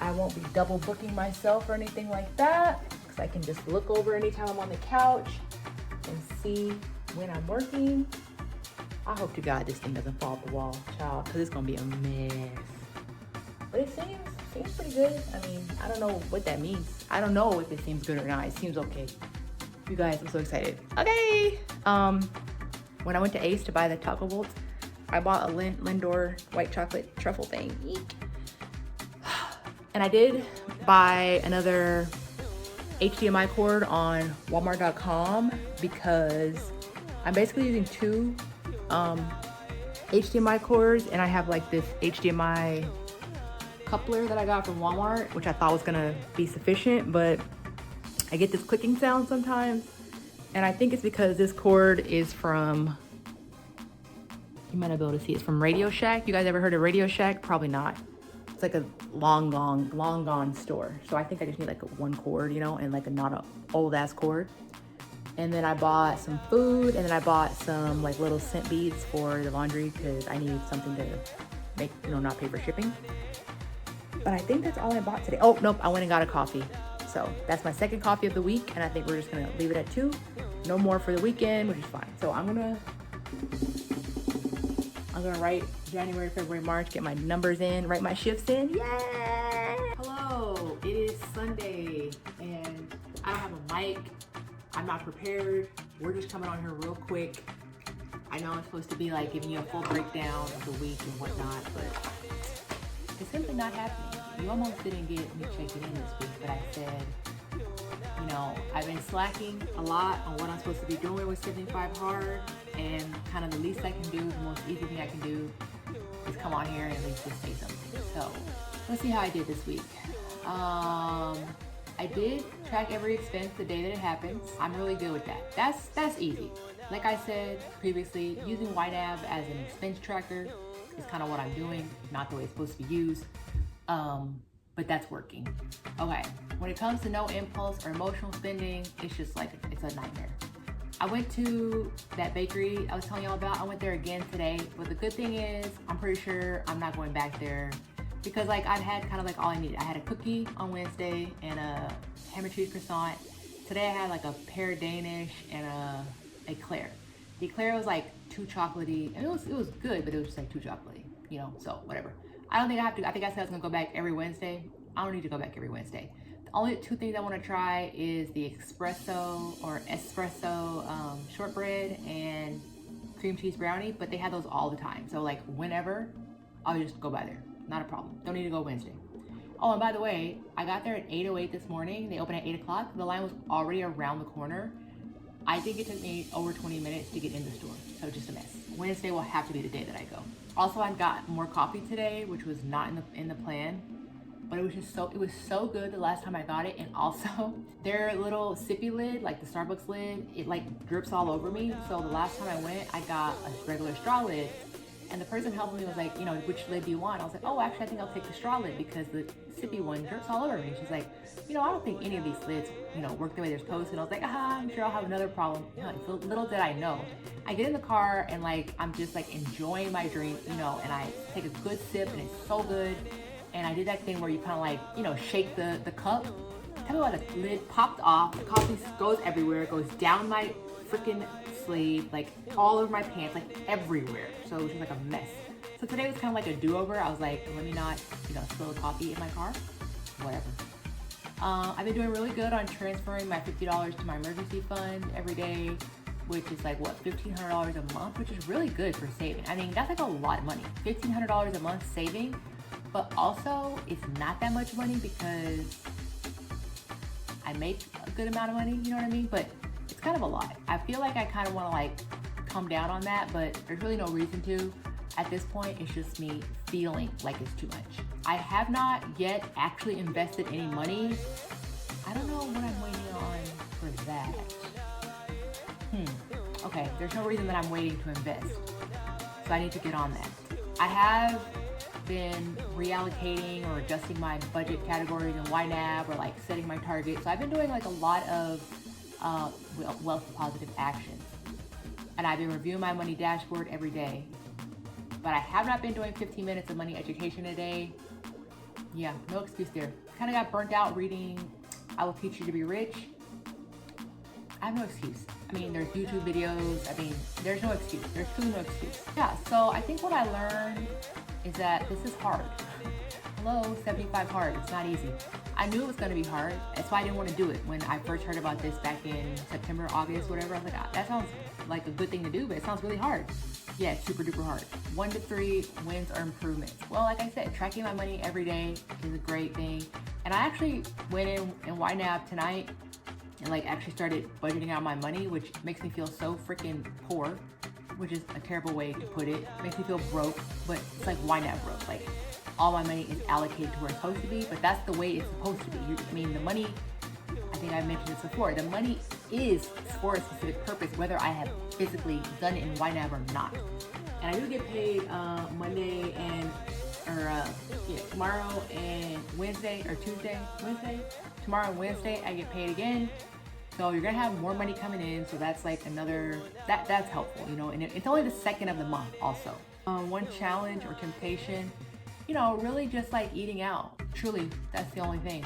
I won't be double booking myself or anything like that, because I can just look over anytime I'm on the couch and see when I'm working. I hope to God this thing doesn't fall off the wall, child, because it's gonna be a mess. But it seems pretty good. I mean, I don't know what that means. I don't know if it seems good or not. It seems okay. You guys, I'm so excited. Okay. When I went to Ace to buy the taco bolts, I bought a Lindor white chocolate truffle thing. Eek. And I did buy another HDMI cord on Walmart.com because I'm basically using two HDMI cords, and I have like this HDMI coupler that I got from Walmart, which I thought was gonna be sufficient, but I get this clicking sound sometimes, and I think it's because this cord is from, you might not be able to see, it's from Radio Shack. You guys ever heard of Radio Shack? Probably not. It's like a long gone store. So I think I just need like a one cord, you know, and like a not a old ass cord. And then I bought some food, and then I bought some like little scent beads for the laundry because I needed something to make, you know, not pay for shipping. But I think that's all I bought today. Oh, nope, I went and got a coffee. So that's my second coffee of the week, and I think we're just gonna leave it at 2. No more for the weekend, which is fine. So I'm gonna write January, February, March, get my numbers in, write my shifts in. Yay! Hello, it is Sunday, and I don't have a mic. I'm not prepared. We're just coming on here real quick. I know I'm supposed to be like giving you a full breakdown of the week and whatnot, but it's simply not happening. You almost didn't get me checking in this week, but I said, you know, I've been slacking a lot on what I'm supposed to be doing with 75 Hard, and kind of the least I can do, the most easy thing I can do is come on here and at least just say something. So let's see how I did this week. I did track every expense the day that it happens. I'm really good with that. That's easy. Like I said previously, using YNAB as an expense tracker is kind of what I'm doing, not the way it's supposed to be used. But that's working. Okay, when it comes to no impulse or emotional spending, it's just like, it's a nightmare. I went to that bakery I was telling y'all about. I went there again today, but the good thing is I'm pretty sure I'm not going back there because like I've had kind of like all I needed. I had a cookie on Wednesday and a ham and cheese croissant. Today I had like a pear Danish and a eclair. The eclair was like too chocolatey, and it was good, but it was just like too chocolatey, you know, so whatever. I don't think I have to. I think I said I was gonna go back every Wednesday. I don't need to go back every Wednesday. The only 2 things I want to try is the espresso shortbread and cream cheese brownie, but they have those all the time. So like whenever, I'll just go by there. Not a problem. Don't need to go Wednesday. Oh, and by the way, I got there at 8:08 this morning. They opened at 8 o'clock. The line was already around the corner. I think it took me over 20 minutes to get in the store, so just a mess. Wednesday will have to be the day that I go. Also, I got more coffee today, which was not in the plan, but it was so good the last time I got it. And also, their little sippy lid, like the Starbucks lid, it like drips all over me. So the last time I went, I got a regular straw lid, and the person helping me was like, you know, which lid do you want? I was like, oh, actually, I think I'll take the straw lid because the sippy one drips all over me. She's like, you know, I don't think any of these lids, you know, work the way they're supposed to. And I was like, I'm sure I'll have another problem. You know, so little did I know. I get in the car and like, I'm just like enjoying my drink, you know, and I take a good sip and it's so good. And I did that thing where you kind of like, you know, shake the cup. Tell me why the lid popped off. The coffee goes everywhere. It goes down my freaking sleeve, like all over my pants, like everywhere. So it was just like a mess. So today was kind of like a do-over. I was like, let me not, you know, spill the coffee in my car, whatever. I've been doing really good on transferring my $50 to my emergency fund every day, which is like what, $1,500 a month, which is really good for saving. I mean, that's like a lot of money, $1,500 a month saving, but also it's not that much money because I make a good amount of money, you know what I mean? But it's kind of a lot. I feel like I kind of want to like come down on that, but there's really no reason to. At this point, it's just me feeling like it's too much. I have not yet actually invested any money. I don't know what I'm waiting on for that. Okay, there's no reason that I'm waiting to invest. So I need to get on that. I have been reallocating or adjusting my budget categories in YNAB or like setting my targets. So I've been doing like a lot of wealth positive actions. And I've been reviewing my money dashboard every day. But I have not been doing 15 minutes of money education a day. Yeah, no excuse there. Kind of got burnt out reading I Will Teach You to Be Rich. I have no excuse. I mean, there's YouTube videos. I mean, there's no excuse. There's truly no excuse. Yeah, so I think what I learned is that this is hard. hello, 75 hard. It's not easy. I knew it was gonna be hard. That's why I didn't want to do it. When I first heard about this back in September, August, whatever, I was like, that sounds like a good thing to do, but it sounds really hard. Yeah, it's super duper hard. 1 to 3 wins or improvements. Well, like I said, tracking my money every day is a great thing. And I actually went in and YNAB tonight and like actually started budgeting out my money, which makes me feel so freaking poor, which is a terrible way to put it. It makes me feel broke, but it's like YNAB broke. Like all my money is allocated to where it's supposed to be, but that's the way it's supposed to be. I mean, the money, I think I've mentioned this before, the money is for a specific purpose, whether I have physically done it in YNAB or not. And I do get paid Monday and, tomorrow and Wednesday, or Tuesday, Wednesday? Tomorrow and Wednesday, I get paid again. So you're gonna have more money coming in, so that's like another, that's helpful, you know, and it's only the second of the month also. One challenge or temptation, you know, really just like eating out. Truly, that's the only thing.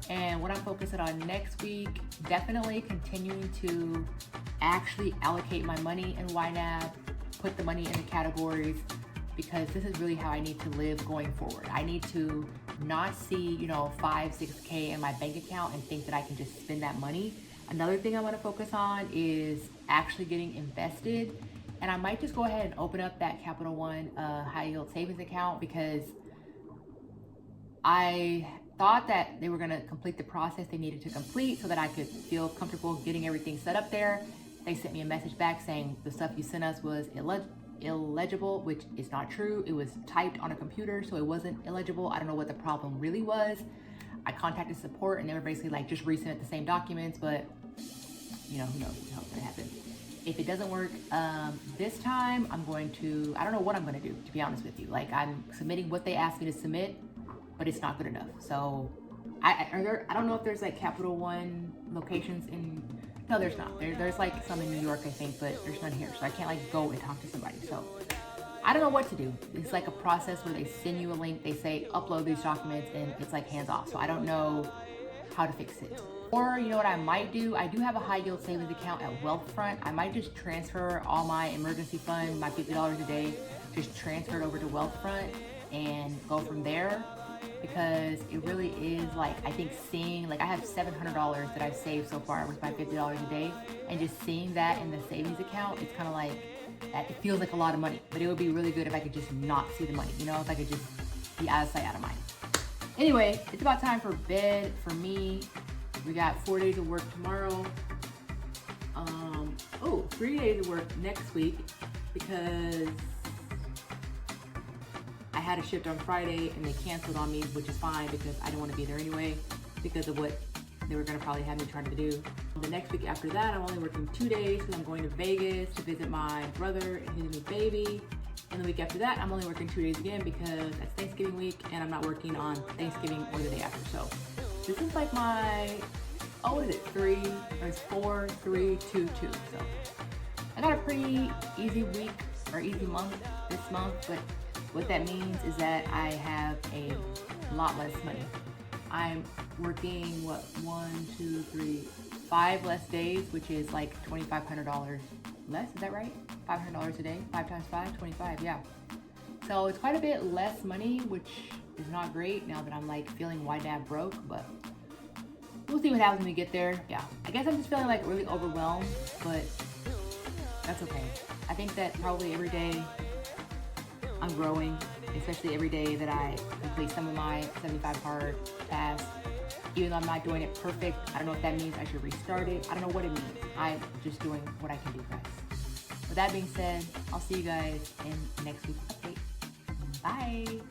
And what I'm focusing on next week, definitely continuing to actually allocate my money in YNAB, put the money in the categories, because this is really how I need to live going forward. I need to not see, you know, 5, 6K in my bank account and think that I can just spend that money. Another thing I want to focus on is actually getting invested. And I might just go ahead and open up that Capital One high yield savings account, because I thought that they were going to complete the process they needed to complete so that I could feel comfortable getting everything set up there. They sent me a message back saying the stuff you sent us was illegible, which is not true. It was typed on a computer, so it wasn't illegible. I don't know what the problem really was. I contacted support and they were basically like, just resubmit the same documents, but you know, who knows what's gonna happen. If it doesn't work this time, I'm going to, I don't know what I'm gonna do, to be honest with you. Like, I'm submitting what they asked me to submit, but it's not good enough. So I don't know if there's like Capital One locations in, no, there's not. There's like some in New York, I think, but there's none here. So I can't like go and talk to somebody. So I don't know what to do. It's like a process where they send you a link. They say, upload these documents, and it's like hands off. So I don't know how to fix it. Or you know what I might do? I do have a high yield savings account at Wealthfront. I might just transfer all my emergency fund, my $50 a day, just transfer it over to Wealthfront and go from there. Because it really is like, I think seeing, like I have $700 that I've saved so far with my $50 a day, and just seeing that in the savings account, it's kind of like, it feels like a lot of money, but it would be really good if I could just not see the money, you know, if I could just be out of sight, out of mind. Anyway, it's about time for bed for me. We got 4 days of work tomorrow. 3 days of work next week, because I had a shift on Friday and they canceled on me, which is fine because I didn't want to be there anyway because of what they were going to probably have me trying to do. The next week after that, I'm only working 2 days because I'm going to Vegas to visit my brother and his new baby. And the week after that, I'm only working 2 days again because it's Thanksgiving week and I'm not working on Thanksgiving or the day after. So this is like my, what is it? 4, 3, 2, 2. So I got a pretty easy week or easy month this month, but what that means is that I have a lot less money. I'm working, 5 less days, which is like $2,500 less, is that right? $500 a day, 5 times 5, 25, yeah. So it's quite a bit less money, which is not great now that I'm like feeling YNAB broke, but we'll see what happens when we get there. Yeah, I guess I'm just feeling like really overwhelmed, but that's okay. I think that probably every day I'm growing, especially every day that I complete some of my 75 hard tasks. Even though I'm not doing it perfect, I don't know if that means I should restart it. I don't know what it means. I'm just doing what I can do, guys. With that being said, I'll see you guys in next week's update. Bye.